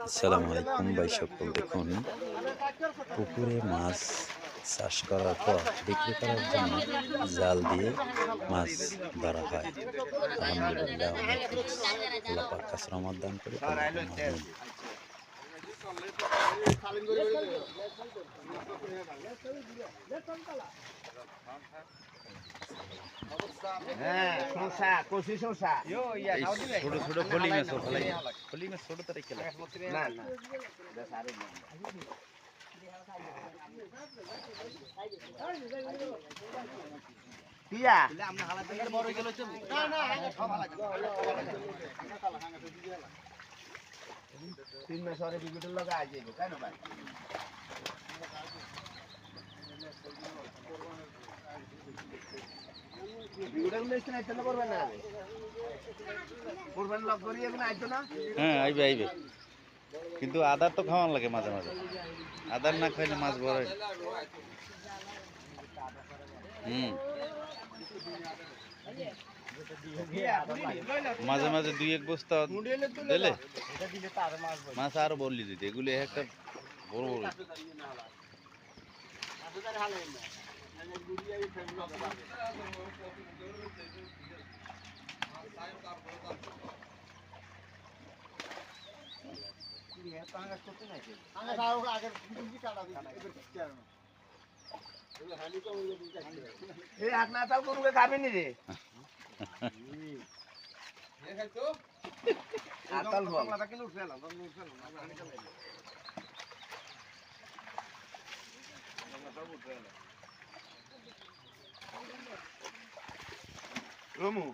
আসসালামু আলাইকুম ভাই সকল। দেখুন, পুকুরে মাছ চাষ করার পর বিক্রি করার জন্য জাল দিয়ে মাছ ধরা হয়। আলহামদুলিল্লাহ, অনেক আল্লাহ পাক কাছে রহমত দান করে। হ্যাঁ, শসা, কচি শসা। ছোট ছোট ফলি মাছ, ফলি মাছ ছোট তারিখ না না, পিয়া তিন মাস পরে বিগুটের লগে আই যাইব কেন ভাই? হ্যাঁ, আইবে আইবে, কিন্তু আদার তো খাওয়ান লাগে মাঝে মাঝে। আদার না খাইলে মাছ বড় হয়। মাঝে মাঝে দুই এক বস্তা দিলে মাছ আরো বললি দিতে। এগুলি একটা বড় বড়। খাবেনি রে রমু